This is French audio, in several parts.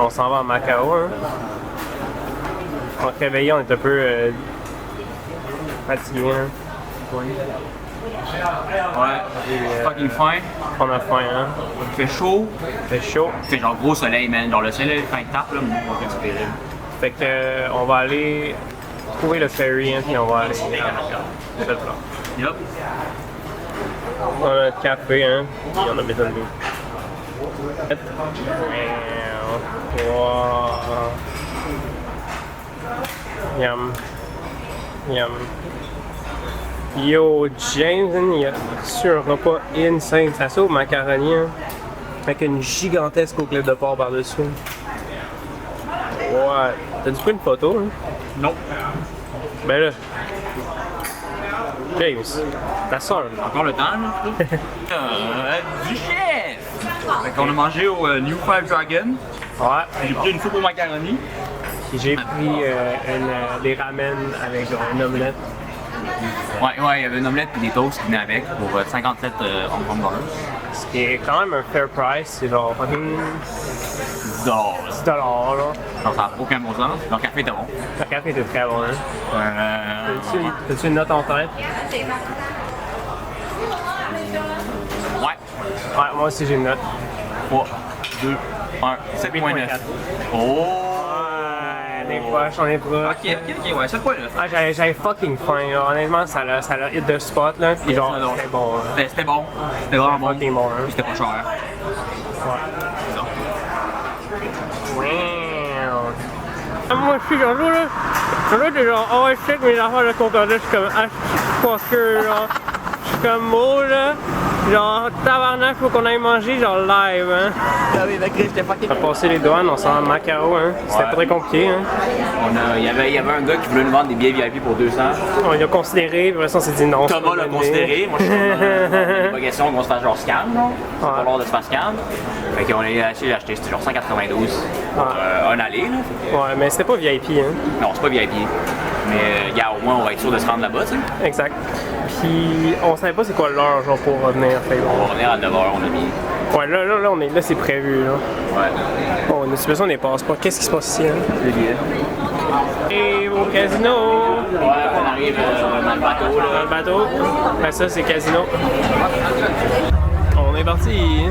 on s'en va à Macao. Hein. On se réveille, on est un peu fatigué. Hein. Ouais, fucking faim. On a faim, hein. Il fait chaud. Il fait chaud. Il fait genre gros soleil, man. Genre le soleil, quand il tape, là, c'est terrible. Fait que on va aller trouver le ferry, hein, puis on va aller à Macao. Yup. On a notre café, hein, puis on a besoin de l'eau. Wow. Yum. Yum. Yo, James, hein, il a reçu un repas insane. Ça sauve macaroni, hein, avec une gigantesque côtelette de porc par-dessus. Ouais. T'as-tu pris une photo, hein? Non. Ben là. James, ta soeur. Encore le temps, là? Du chef! Fait qu'on a mangé au New Five Dragon. Ouais. J'ai pris une soupe au macaroni. J'ai pris des ramen avec une omelette. Ouais, il y avait une omelette et des toasts qui venaient avec pour 57 Hong Kong dollars. Ce qui est quand même un fair price, c'est genre fucking $10 là. Alors ça n'a aucun bon sens. Leur café était bon. Le café était très bon, hein. T'as-tu une note en tête? Ouais. Ouais, moi aussi j'ai une note. 3, 2, 1, 7.9. Oh! Des fois, j'en ai pas. Ok, ouais, 7.9. Ah, j'avais fucking faim, là. Honnêtement, ça l'a hit de spot, là. Puis genre, c'était bon, hein. C'était bon. C'était vraiment bon. Fucking bon, hein. Puis c'était pas cher. Ouais. Moi, je suis genre là. Là, t'es genre, oh, je sais que mes affaires de concordance, je suis comme, ah, je suis fucker, genre. Je suis comme mot, là. Genre, tabarnak, faut qu'on aille manger, genre live, hein. Ah oui, mec, j'étais fucking. On a passé les douanes, on s'en va à Macao, hein. C'était pas très compliqué, hein. Il y avait un gars qui voulait nous vendre des billets VIP pour 200. On l'a considéré, puis après ça, on s'est dit non. Thomas l'a considéré. Moi, je suis pas question qu'on se fasse genre scam, non? C'est pas l'heure de se faire scam. Fait qu'on a essayé d'acheter, c'était genre 192 pour un aller, là. Ouais, mais c'était pas VIP, hein. Non, c'est pas VIP. Mais, gars, au moins, on va être sûr de se rendre là-bas, tu sais. Exact. Puis, on savait pas c'est quoi l'heure, genre, pour revenir. Fait On va revenir à 9h, on a mis. Ouais, là, on est là, c'est prévu, là. Ouais. Bon, on a besoin des passeports. Qu'est-ce qui se passe ici, hein? Les billets. Et au casino! Ouais, on arrive dans le bateau, là. Dans le bateau. Ben, ça, c'est casino. On est parti!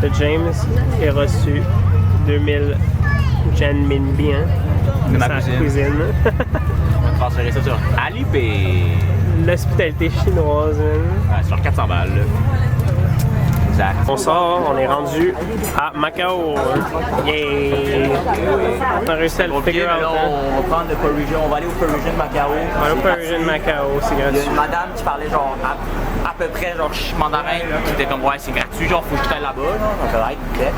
De James est reçu 2000 Renminbi, hein? De ma sa cuisine. On va transférer ça sur Alipay. L'hospitalité chinoise, hein? Ouais, sur 400 balles, là. Exact. On sort, on est rendu à Macao. Yeah! On a réussi à le figure out. Là, on va prendre le Parisian, on va aller au Parisian Macao. On va au Parisian Macao, c'est Il y a gratuit. une madame qui parlait genre à peu près genre mandarin, qui était comme ouais c'est gratuit, genre faut que je t'aille là-bas, là. Donc ça va être peut-être.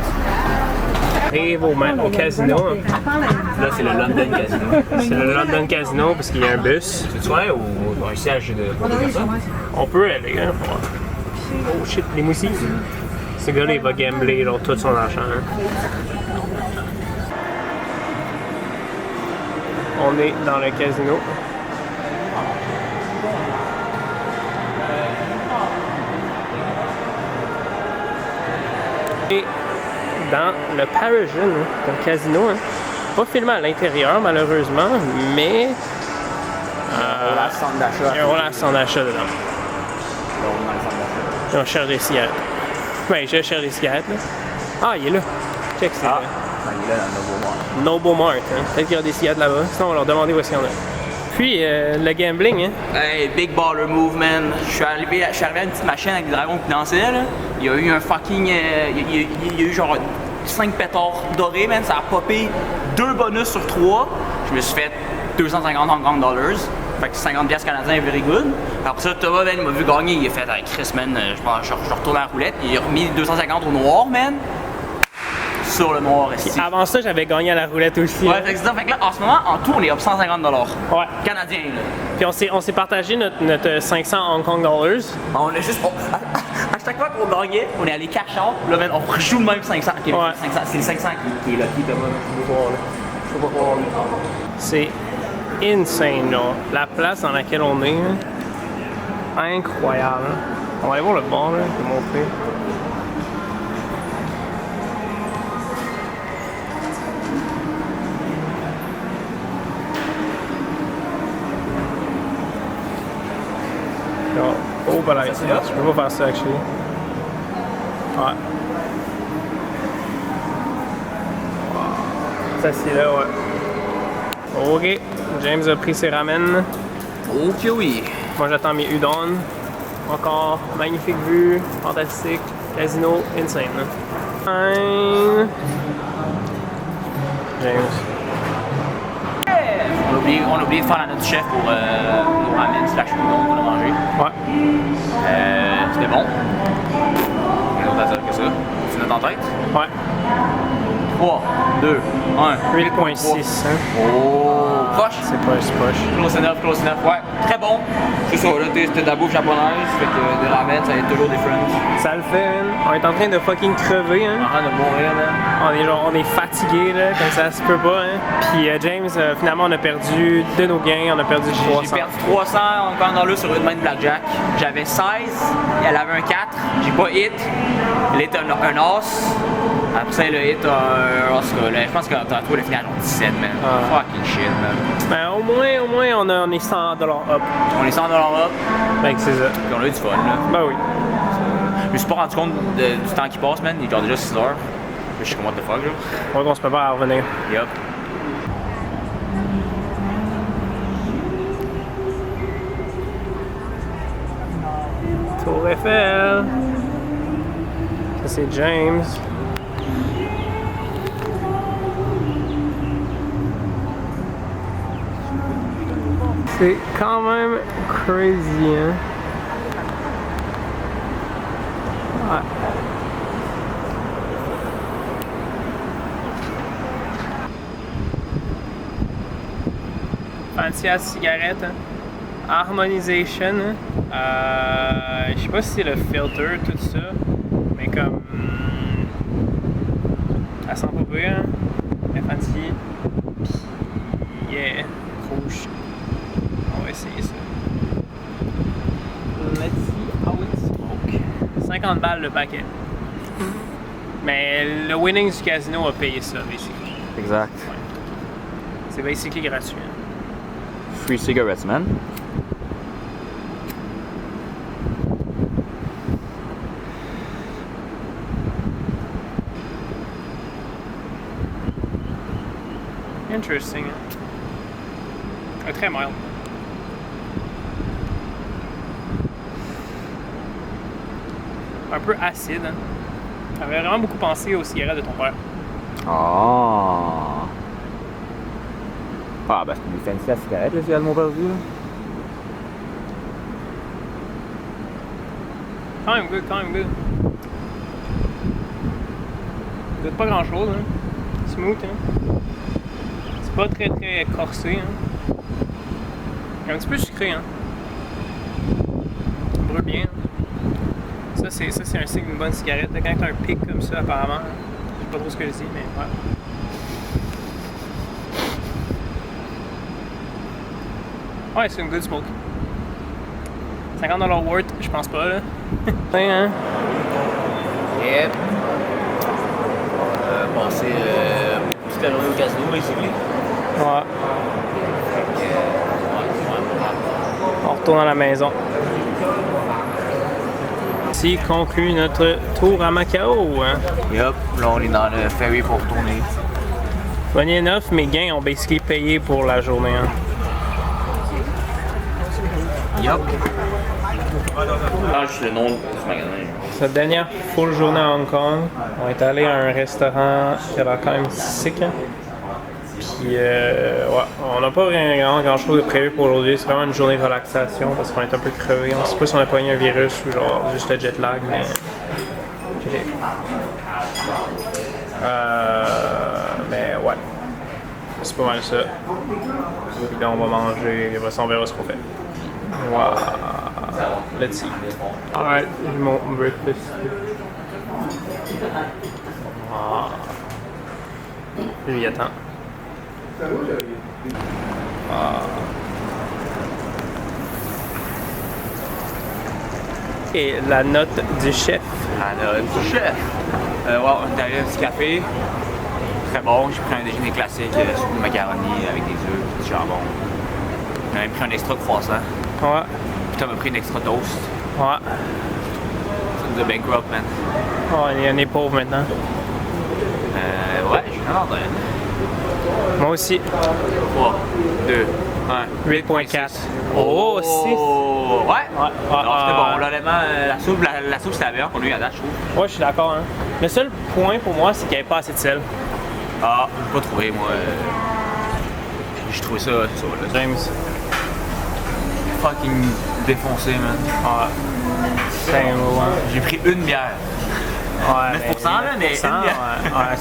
Arrive au casino. Là, c'est le London Casino. C'est le London Casino parce qu'il y a un bus. Tu vois, ou un siège de personne? On peut aller, hein? Oh shit, les moussis. Ce gars-là, il va gambler genre, tout son argent. Hein. On est dans le casino. Et dans le Parisian, hein, dans le casino, hein, pas filmé à l'intérieur malheureusement, mais On a le centre d'achat. il y a un rôle à son achat dedans. Et on cherche des cigarettes. Ouais, je cherche des cigarettes là. Ah, il est là. Check, c'est Il est là dans le Novo Noble Mart. Hein. Peut-être qu'il y a des cigarettes là-bas. Sinon, on va leur demander où est-ce qu'il y en a. Puis, le gambling, hein. Hey, big baller move, man. Je suis arrivé à une petite machine avec des dragons qui dansaient, là. Il y a eu un fucking... il y a eu genre 5 pétards dorés, man. Ça a popé 2 bonus sur 3. Je me suis fait 250 Hong Kong dollars. Fait que 50 piastres canadiens, very good. Après ça, Thomas, man, il m'a vu gagner. Il a fait avec Chris, man, je retourne à la roulette. Il a remis 250 au noir, man. Sur le noir, ici. Avant ça, j'avais gagné à la roulette aussi. Ouais, hein. fait que c'est ça. Fait que là, en ce moment, en tout, on est up 150 Ouais. canadiens, là. Puis on s'est partagé notre 500 Hong Kong dollars. On a juste. À chaque fois qu'on gagnait, on est allé cash out. Là, man, on rejoue le même 500. Okay, Ouais. 500 c'est le 500 qui est là, qui est là. Je peux pas voir, là. C'est insane, là. La place dans laquelle on est, hein. Incroyable. Hein. On va aller voir le bar, là, je vais montrer. Oh, ben là, je peux pas faire ça, actually. Ouais. Ça, c'est là, ouais. Ok, James a pris ses ramen. Ok, oui. Moi, j'attends mes udon. Encore, magnifique vue, fantastique, casino, insane. Fine. James. On a oublié de faire à notre chef pour nos ramen slash udon qu'on a mangé. Ouais. C'était bon. Rien d'autre à dire que ça. Tu notes en tête? Ouais. 3, 2, 1. 8.6, hein. Oh, proche. C'est poche. Close enough. Ouais, très bon. C'est ça, là, c'était de la bouffe japonaise, fait que des ramen, ça va être toujours différent. Ça le fait, man. On est en train de fucking crever, hein. En train de mourir, là. On est fatigué, là, comme ça se peut pas, hein. Puis James, finalement, on a perdu de nos gains, on a perdu 300. J'ai perdu 300 encore dans l'eau sur une main de blackjack. J'avais 16, elle avait un 4, j'ai pas hit. Elle est un os. Après ça, le hit un os, là. Je pense que t'as trouvé le final en 17, man. Fucking shit, man. Ben, au moins, on est 100$ up. On est 100$ up. Ben, c'est ça. Puis on a eu du fun, là. Ben oui. Je me suis pas rendu compte du temps qui passe, man. Il est genre déjà 6 heures. Je suis comme what the fuck, là. On voit qu'on se prépare à revenir. Yup. Tour Eiffel. Ça, c'est James. C'est quand même crazy, hein? Ouais. Fancy à cigarette, hein? Harmonization, hein? Je sais pas si c'est le filter, tout ça, mais comme. Elle sent pas bien, hein? Elle est fancy. Puis, yeah, rouge. On va essayer ça. Let's see how it smoke. 50 balles le paquet. Mais le winnings du casino a payé ça, basically. Exact. Ouais. C'est basically gratuit. Hein. Free cigarettes, man. Interesting. Hein? Très mild. Un peu acide. Hein? J'avais vraiment beaucoup pensé aux cigarettes de ton père. Ah. Ah, ben c'est une fancy à cigarette, là, s'il y a de mon perdu, là. Quand même good. Goûte pas grand chose, hein. Smooth, hein. C'est pas très corsé, hein. Un petit peu sucré, hein. Ça brûle bien. Ça c'est un signe d'une bonne cigarette. Quand t'as un pic comme ça, apparemment. Je sais pas trop ce que je dis, mais ouais. Ouais, c'est une good smoke. 50$ worth, je pense pas, là. Ouais, hein? Yep. Passer toute la journée au casino, basically. Ouais. On retourne à la maison. Ici conclut notre tour à Macao. Hein? Yup, là on est dans le ferry pour retourner. Bonnier 9, mes gains ont basically payé pour la journée. Hein? Yup. Ah, juste le nom du magasin. Cette dernière full journée à Hong Kong, on est allé à un restaurant qui a l'air quand même sick. Hein? Puis, ouais, on n'a pas vraiment grand chose de prévu pour aujourd'hui. C'est vraiment une journée de relaxation parce qu'on est un peu crevé. On ne sait pas si on a pogné un virus ou genre juste le jet lag, mais. Mais ouais. C'est pas mal ça. Puis là, on va manger. Après ça, on verra ce qu'on fait. Wow. Let's eat. Alright, j'ai mon breakfast. Wow. Lui, attends. Et la note du chef. La note du chef. Ouais, on est allé à un petit café. Très bon. J'ai pris un déjeuner classique, sur du macaroni avec des œufs, du jambon. On a même pris un extra croissant. Ouais. Puis t'as pris un extra toast. Ouais. Ça nous a bankrupt, man. Ouais, on est pauvres maintenant. Ouais, je suis dans l'ordre. Moi aussi. 3, 2, 1. 8.4. Oh, 6. Ouais. Alors, c'était bon. Ouais. Honnêtement, la soupe c'était la meilleure qu'on a eu à date, je trouve. Ouais, je suis d'accord. Hein. Le seul point pour moi, c'est qu'il n'y avait pas assez de sel. Ah, j'ai pas trouvé, moi. J'ai trouvé ça, là. James. Fucking défoncé, man. Ouais. C'est ouais. J'ai pris une bière. Ouais, 9%, là, mais une bière. Ouais,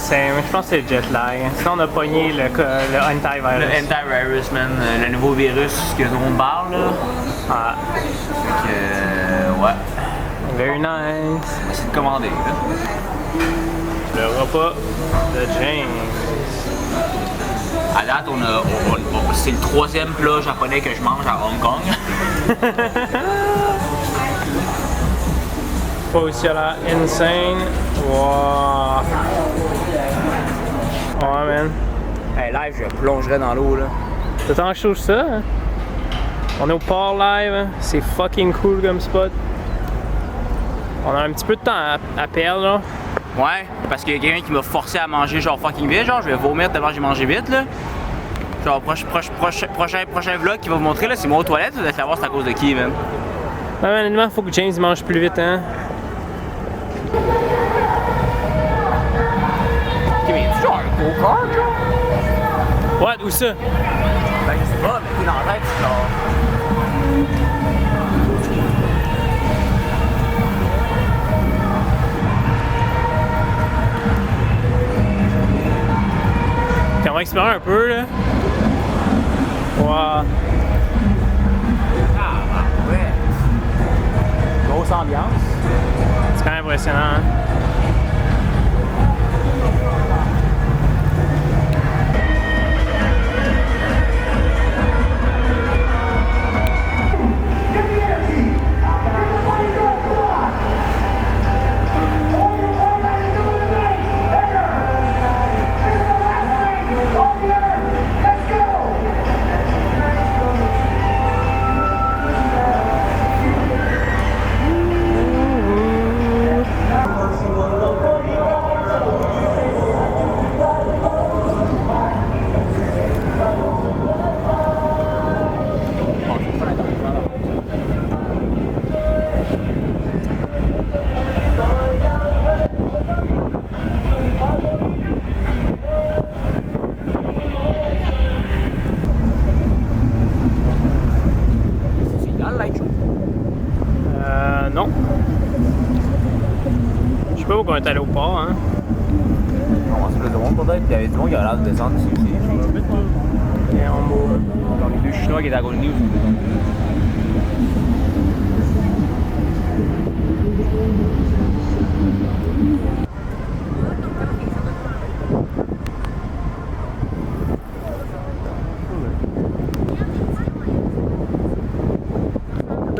je pense que c'est le jet lag. Sinon, on a pogné le antivirus. Le antivirus, man. Le nouveau virus que tout le monde parle, là. Ouais. Fait que, ouais. Very nice. On va essayer de commander, là. Le repas de James. À date, c'est le 3e plat japonais que je mange à Hong Kong. Pas aussi à la insane. Wow. Ouais, man. Hey, live, je plongerais dans l'eau, là. C'est tant chaud que ça. Hein? On est au port live. Hein? C'est fucking cool comme spot. On a un petit peu de temps à perdre, là. Ouais, parce qu'il y a quelqu'un qui m'a forcé à manger genre fucking vite, genre je vais vomir tellement j'ai mangé vite, là. Genre prochain vlog qui va vous montrer, là, c'est moi aux toilettes, vous allez savoir c'est à cause de qui, man. Ouais, honnêtement, faut que James mange plus vite, hein. Ok, mais tu genre un gros corps, genre? Ouais, où ça? Ben, je sais pas, mais t'es dans la tête, genre. On va explorer un peu, là. Wow. Ah, ouais. Grosse ambiance. C'est quand même impressionnant, hein. Non. Je sais pas où on est allé au port, hein. On va se le drone peut-être, il y avait du monde qui a l'air de descendre ici aussi. Et en bas. Genre les deux Chinois qui étaient à Golden News.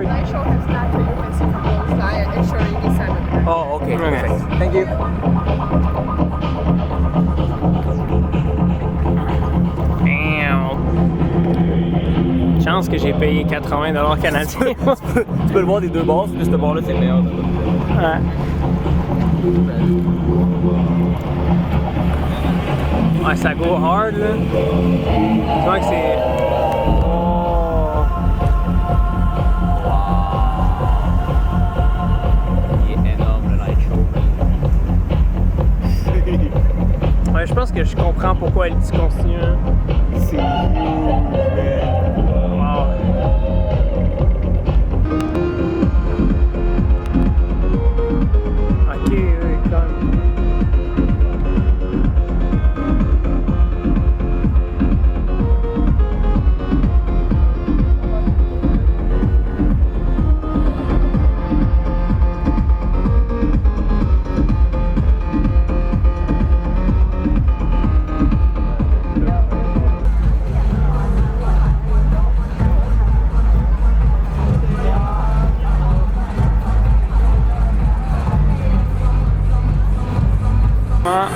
I show him Snapchat, you can see from both sides, ensuring he sent it. Oh, okay, perfect. Thank you. Chance que j'ai payé 80$ canadiens. Tu peux le voir des deux bords, mais ce bord-là, c'est le meilleur. Ouais. Ouais, ça go hard, là. Tu vois que c'est... Oh. Il est énorme, le light show. Ouais, je pense que je comprends pourquoi elle dit continue. C'est Wow. Ok, oui, quand même. restaurants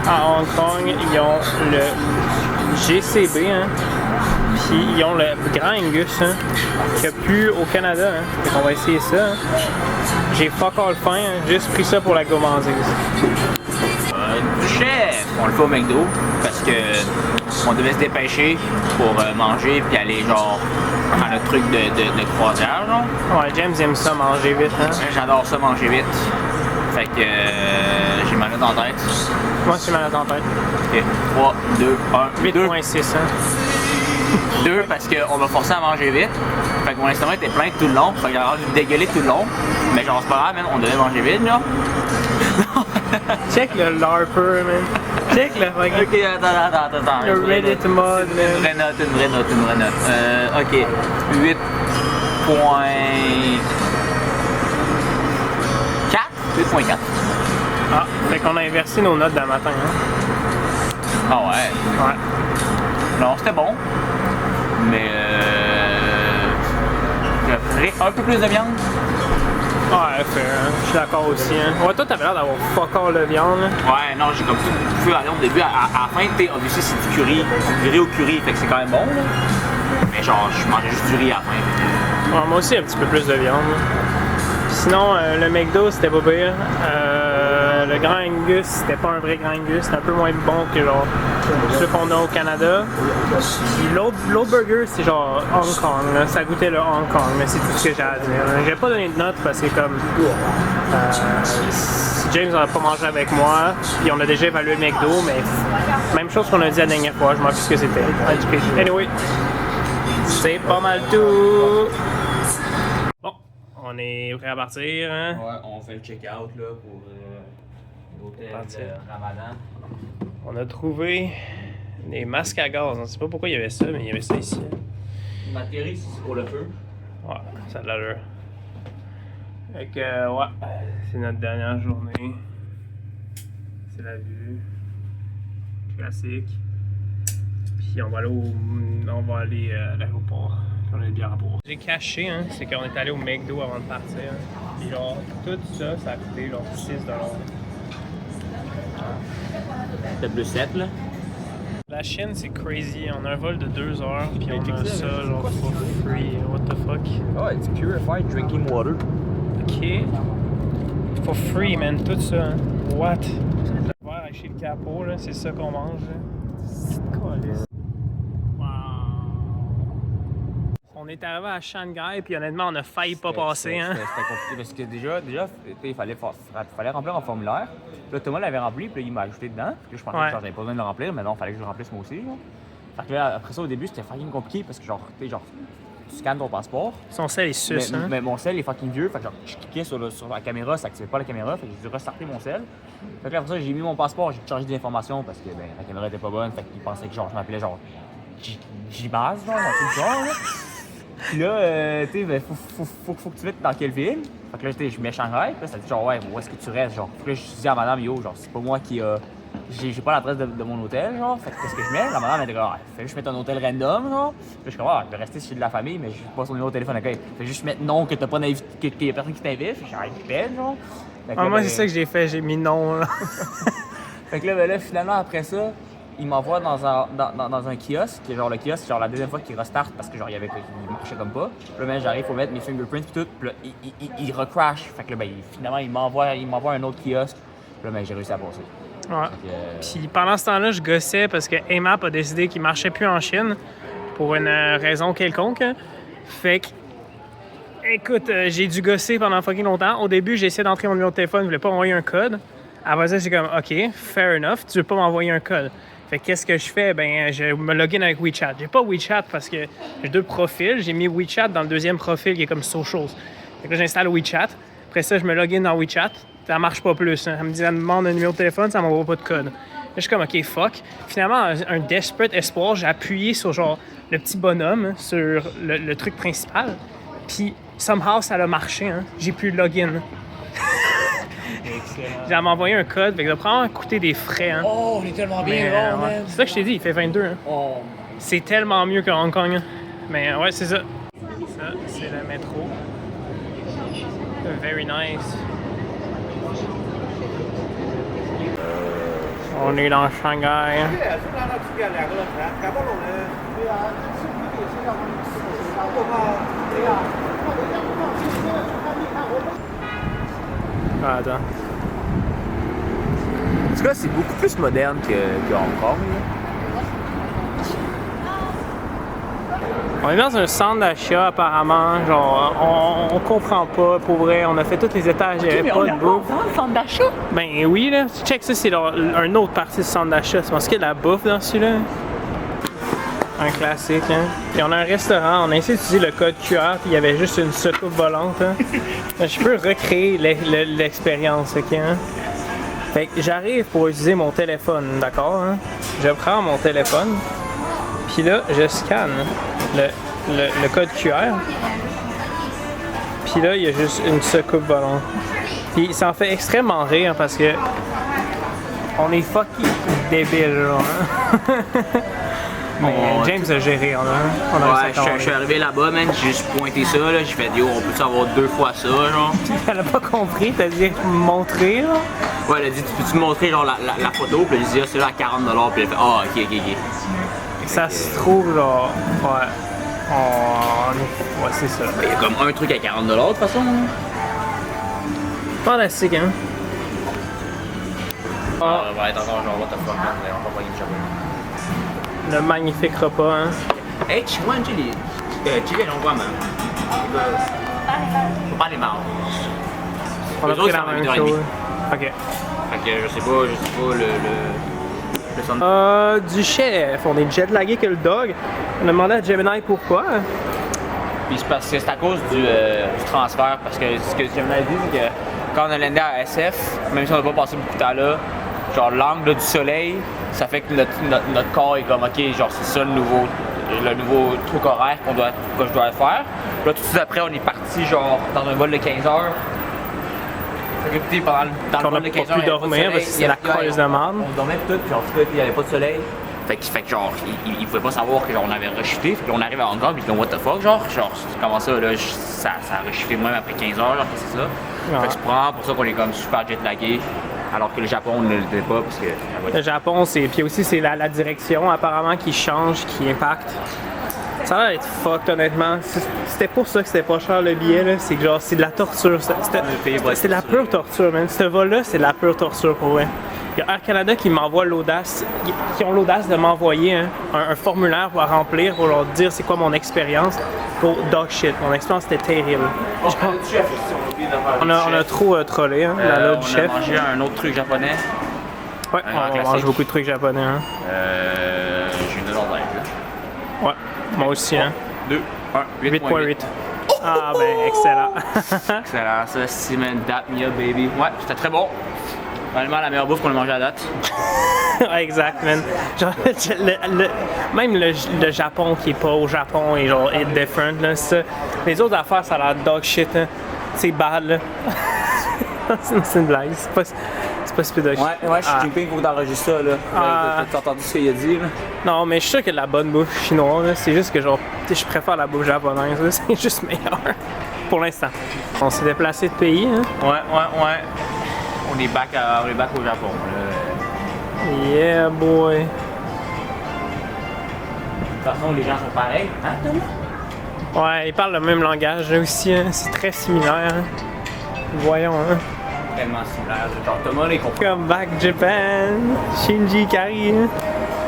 à Hong Kong, ils ont le GCB, hein, puis ils ont le Grand Angus, hein, qu'il n'y a plus au Canada. Hein. Fait qu'on va essayer ça. Hein. J'ai fuck all faim, hein, juste pris ça pour la gourmandise. Du chef, on le fait au McDo parce que on devait se dépêcher pour manger puis aller genre à notre truc de croisière, genre. Ouais, James aime ça manger vite, hein. J'adore ça manger vite. Fait que j'ai mal dans la tête. Moi, c'est mal en tête. Ok, 3, 2, 1, 2. 8.6, hein. 2 parce qu'on m'a forcé à manger vite. Fait que mon estomac était plein tout le long. Fait que j'avais envie de dégueuler tout le long. Mais genre, c'est pas grave, man, on devait manger vite, là. Check le LARPer, man. Check le fucking... Ok, attends. Le Reddit mode, Une man. vraie note. Ok, 8.4. 8.4. Ah, fait qu'on a inversé nos notes d'un matin, hein. Ah ouais. Ouais. Non, c'était bon. Mais je ferais un peu plus de viande. Ouais, fait, hein. Je suis d'accord aussi, hein. Ouais, toi, t'avais l'air d'avoir fuck all de viande, là. Ouais, non, j'ai comme tout bouffé au début. À la fin, tu sais, obviously, c'est du curry au curry, fait que c'est quand même bon, là. Mais genre, je mangeais juste du riz à la fin. Ouais, moi aussi, un petit peu plus de viande, là. Sinon, le McDo, c'était pas pire. Le Grand Angus, c'était pas un vrai Grand Angus, c'était un peu moins bon que genre ceux qu'on a au Canada. Puis l'autre burger, c'est genre Hong Kong, là. Ça goûtait le Hong Kong, mais c'est tout ce que j'ai à dire. J'ai pas donné de note parce que comme si James n'en a pas mangé avec moi, puis on a déjà évalué le McDo, mais même chose qu'on a dit la dernière fois, je m'en rappelle ce que c'était. Anyway, c'est pas mal tout. On est prêt à partir, hein? Ouais, on fait le check-out là pour l'hôtel Ramadan. On a trouvé des masques à gaz. On ne sait pas pourquoi il y avait ça, mais il y avait ça ici. Une batterie, c'est pour le feu. Ouais, ça a de l'allure. Fait que, ouais, c'est notre dernière journée. C'est la vue. Classique. Puis on va aller à l'aéroport. On a des bières à boire. J'ai caché, hein, c'est qu'on est allé au McDo avant de partir. Hein. Puis genre, tout ça, ça a coûté genre 6$. Peut-être le 7 là. La Chine, c'est crazy. On a un vol de 2 heures, puis on a ça genre for free. What the fuck? Oh, it's purified drinking water. Ok. For free, man, tout ça. Hein. What? Le verre chez le capot, là, c'est ça qu'on mange. On est arrivé à Shanghai, puis honnêtement, on a failli pas passer. Hein? C'était compliqué parce que déjà il fallait remplir un formulaire. Là, Thomas l'avait rempli, puis là, il m'a ajouté dedans. Puis là, je pensais que j'avais pas besoin de le remplir, mais non, il fallait que je le remplisse moi aussi. Là. Fait que là, après ça, au début, c'était fucking compliqué parce que genre, tu scannes ton passeport. Son sel est sus, hein? Mais mon sel est fucking vieux, fait que genre, je cliquais sur la caméra, ça activait pas la caméra, fait que j'ai dû restarter mon sel. Fait que là, après ça, j'ai mis mon passeport, j'ai changé d'informations parce que ben, la caméra était pas bonne, fait qu'il pensait que genre, je m'appelais genre J-Baz, genre, dans tout le genre, là. Puis là, tu sais, ben, faut que tu mettes dans quelle ville. Fait que là, je mets Shanghai. Puis là, ça dit genre, ouais, où est-ce que tu restes? Genre, puis là, je dis à madame, yo, genre, c'est pas moi qui a. J'ai pas l'adresse de mon hôtel, genre. Fait que qu'est-ce que je mets? La madame, elle dit, ah, fais juste mettre un hôtel random, genre. Puis là, je suis comme, ah, je vais rester chez de la famille, mais je pas son numéro de téléphone, ok. Fais juste mettre non, que t'as pas qu'il y a personne qui t'invite. Fait que j'arrive, je pète, genre. Moi, c'est ça que j'ai fait, j'ai mis non, là. Fait que là, ben là, finalement, après ça, il m'envoie dans un kiosque, qui est genre le kiosque, c'est genre la deuxième fois qu'il restart parce que genre il marchait comme pas. Puis là, ben, j'arrive, faut mettre mes fingerprints et tout, puis là, il recrash. Fait que là, ben, finalement, il m'envoie un autre kiosque. Puis là, ben, j'ai réussi à passer. Ouais. Puis pendant ce temps-là, je gossais parce que AMAP a décidé qu'il marchait plus en Chine pour une raison quelconque. Fait que, écoute, j'ai dû gosser pendant fucking longtemps. Au début, j'ai essayé d'entrer mon numéro de téléphone, je voulais pas m'envoyer un code. Après ça, c'est comme, OK, fair enough, tu veux pas m'envoyer un code. Fait que qu'est-ce que je fais? Ben, je me login avec WeChat. J'ai pas WeChat parce que j'ai 2 profils. J'ai mis WeChat dans le deuxième profil qui est comme Socials. Fait que là, j'installe WeChat. Après ça, je me login dans WeChat. Ça marche pas plus. Hein. Elle me dit, elle me demande un numéro de téléphone, ça m'envoie pas de code. Là, je suis comme, OK, fuck. Finalement, un desperate espoir, j'ai appuyé sur genre le petit bonhomme, sur le truc principal. Puis, somehow, ça a marché. Hein. J'ai pu login. J'ai m'envoyé un code, fait que ça va probablement coûter des frais. Hein. Oh, on est tellement bien, ouais. C'est ça que je t'ai dit, il fait 22. Hein. Oh. C'est tellement mieux que Hong Kong. Hein. Mais ouais, c'est ça. Ça, c'est le métro. Very nice. On est dans Shanghai. Ah, attends. En tout cas, c'est beaucoup plus moderne que Hong Kong. On est dans un centre d'achat apparemment, genre on comprend pas, pour vrai, on a fait tous les étages, il n'y avait pas de bouffe. Dans le centre d'achat? Ben oui là, check ça, c'est un autre partie du centre d'achat, c'est parce qu'il y a de la bouffe dans celui-là. Un classique, hein. Puis on a un restaurant, on a essayé d'utiliser le code QR, puis il y avait juste une soucoupe volante, hein. Je peux recréer l'expérience, ok, hein. Fait que j'arrive pour utiliser mon téléphone, d'accord, hein. Je prends mon téléphone, puis là, je scanne le code QR. Puis là, il y a juste une soucoupe volante. Puis ça en fait extrêmement rire parce que on est fucking débiles, genre, hein. Mais James a géré, on a Ouais, je suis arrivé là-bas, man, j'ai juste pointé ça, là, j'ai fait, yo, on peut avoir 2 fois ça, genre. Elle a pas compris, t'as dit montrer, là. Ouais, elle a dit, tu peux-tu me montrer, genre, la photo, puis elle a dit, ah, c'est là à 40$, puis elle a fait, ah, ok. Ça se trouve, genre, ouais. Ouais, c'est ça. Il y a comme un truc à 40$ de toute façon. Fantastique, hein? On va être encore genre, what the fuck, on va pas du Japon. Le magnifique repas, hein? Eh, tu vois, tu dis, tu viens, on voit, man. Faut pas les marre. On a pris la même chose. Ok. Fait que je sais pas le son. Du chef, on est jet-lagué que le dog. On a demandé à Gemini pourquoi. Puis c'est parce que c'est à cause du transfert, parce que ce que Gemini dit, c'est que quand on a landé à SF, même si on n'a pas passé beaucoup de temps là, genre l'angle du soleil, ça fait que notre corps est comme ok, genre c'est ça le nouveau truc horaire que je dois faire. Là tout de suite après on est parti genre dans un vol de 15 heures. Fait que tu sais, dans le vol de 15 heures, pu dormir parce que c'est la creuse de merde. On dormait tout, puis genre il n'y avait pas de soleil. Fait que genre, il pouvait pas savoir que genre, on avait rechuté. Fait que là, on arrive à Hong Kong, puis what the fuck, genre comment ça, là, ça a rechuté même après 15 heures, genre, c'est ça. Ouais. Fait que c'est probablement pour ça qu'on est comme super jet-lagué, alors que le Japon ne l'était pas, parce que... Le Japon, puis aussi c'est la direction apparemment qui change, qui impacte. Ça va être fucked honnêtement. C'était pour ça que c'était pas cher le billet, là. C'est que genre, c'est de la torture. C'est de la pure torture, man. Ce vol-là, c'est de la pure torture pour vrai. Il y a Air Canada qui m'envoie l'audace, qui ont l'audace de m'envoyer un formulaire pour remplir, pour leur dire c'est quoi mon expérience pour dog shit. Mon expérience était terrible. On a trop trollé, hein, la du chef. On a mangé un autre truc japonais. Ouais, on mange beaucoup de trucs japonais. Hein. J'ai une ordre là. Ouais, moi aussi. Hein. 2, 1, 8.8. Ah ben, excellent. Excellent, ça, c'est man, dap me up, baby. Ouais, c'était très bon. Vraiment la meilleure bouffe qu'on a mangé à date. Ouais, exact, man. Genre, même le Japon qui est pas au Japon est genre est different, là, ça. Les autres affaires, ça a l'air dog shit, hein. C'est bad, là. C'est une blague, c'est pas stupide. Ouais, Xi Jinping, faut que t'enregistres ça, là. T'as entendu ce qu'il a dit, là? Non, mais je suis sûr que la bonne bouffe chinoise, là, c'est juste que genre, je préfère la bouffe japonaise, là, c'est juste meilleur. Pour l'instant. On s'est déplacé de pays, hein. Ouais. On est back au Japon, là. Yeah, boy. De toute façon, les gens sont pareils, hein, Thomas? Ouais, ils parlent le même langage, là aussi, hein. C'est très similaire, hein. Voyons, hein. Tellement similaire, genre Thomas, les comprend. Come back Japan, Shinji Kari.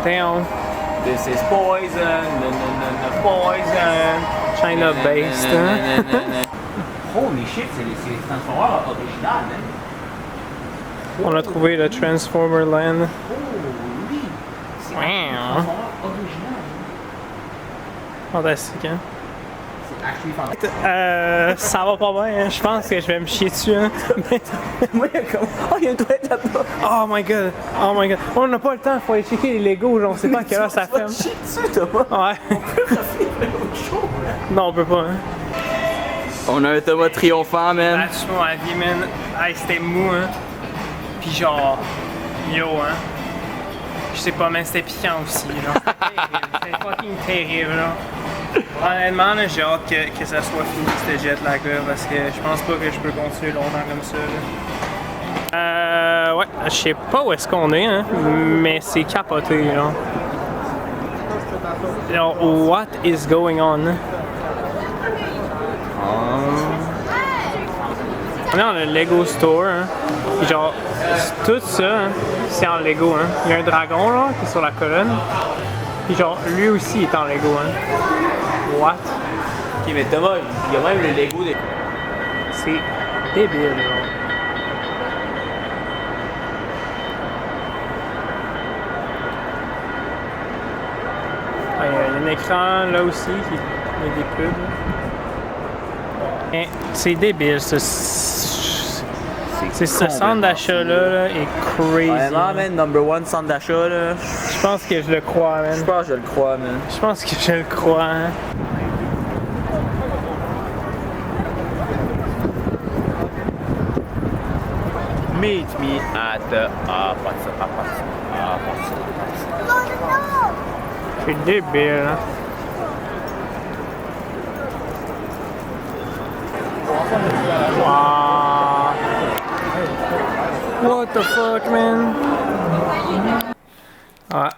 Damn. This is poison, poison. China based, hein. Holy shit, c'est Transformer original, man. On a trouvé le Transformer Land. Holy! C'est Wow. Transformer original. Fantastique, hein. C'est actually fantastique. Ça va pas bien, hein. Je pense que je vais me chier dessus, hein. Moi, il y a une toilette là-bas. Oh my god. On n'a pas le temps, faut aller checker les Legos, genre, on sait pas à quelle heure ça ferme. Chier dessus, Thomas. Ouais. On peut refaire autre chose, là. Non, on peut pas, hein. On a un Thomas triomphant, man. Lâche-moi la vie, man. Hey, c'était mou, hein. Pis genre, yo, hein. Je sais pas, mais c'était piquant aussi, genre. C'était fucking terrible, genre. Honnêtement, là, j'ai hâte que ça soit fini, ce jet-lag-là, parce que je pense pas que je peux continuer longtemps comme ça, là. Ouais, je sais pas où est-ce qu'on est, hein, mais c'est capoté, genre. Genre, what is going on? On est dans le Lego Store, hein. Puis genre, tout ça, hein, c'est en Lego, hein. Il y a un dragon, là, qui est sur la colonne. Puis genre, lui aussi est en Lego, hein. What? Ok, mais Thomas, il y a même le Lego des. C'est débile, genre. Ah, il y a un écran là aussi qui met des pubs. Et c'est débile, ce centre d'achat-là est crazy. Vraiment, man, number one centre d'achat, là. Je pense que je le crois, man. Je pense que je le crois, man. Je pense que je le crois, hein. Meet me at the. Ah, pas de ça, pas de ça. Ah, pas de ça. C'est débile, hein. Wow. What the fuck, man? Ah,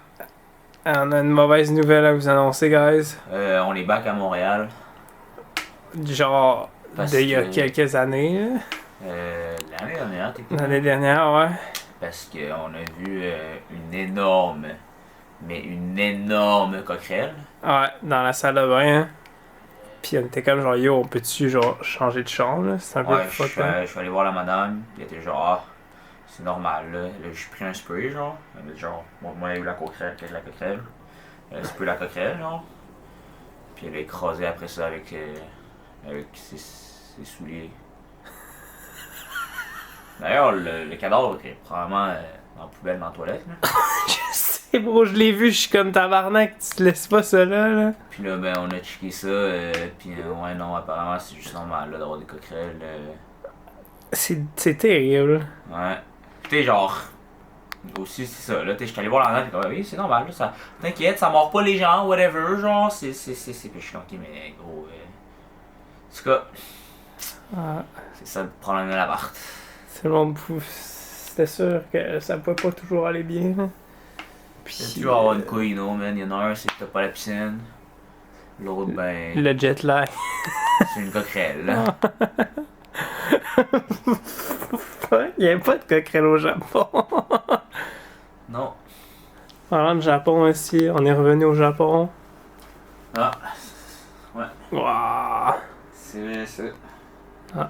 on a une mauvaise nouvelle à vous annoncer, guys. On est back à Montréal. Genre, Parce d'il y a que- quelques années, là. L'année dernière, techniquement. L'année dernière, ouais. Parce qu'on a vu une énorme, mais une énorme coquerelle. Ouais, dans la salle de bain, hein. Puis on était comme genre, yo, on peut-tu genre changer de chambre, là? C'est un peu Ouais, je fuck, suis hein. je suis allé voir la madame, puis elle était genre, ah, c'est normal, là. Là, j'ai pris un spray, genre. Elle m'a dit, genre, bon, moi, il y a eu la coquerelle, qu'est-ce que la coquerelle? Elle a spray la coquerelle, genre. Puis elle a écrasé après ça avec ses souliers. D'ailleurs, le cadavre est probablement dans la poubelle dans la toilette, là. Je sais, bro, je l'ai vu, je suis comme tabarnak, tu te laisses pas ça là. Puis là, ben, on a checké ça, puis ouais, non, apparemment, c'est juste normal, là, d'avoir des coquerelles. C'est terrible. Ouais. T'sais, genre. Aussi, c'est ça, là, j'étais allé voir la nette, comme, oui, c'est normal, là, ça. T'inquiète, ça mord pas les gens, whatever, genre, c'est. Puis je suis ok, mais gros. En tout cas, Ah, c'est ça le problème de l'appart. c'est bon, c'était sûr que ça pouvait pas toujours aller bien. Là. Tu Puis vas avoir une couille, non, man. Il y en a un, c'est que t'as pas la piscine. L'autre, ben. le jet lag. C'est une coquerelle, là. Il y avait pas de coquerelle au Japon. Non. Parlant de Japon aussi, on est revenu au Japon. Ah. Ouais. Waouh. C'est vrai, ça. Ah.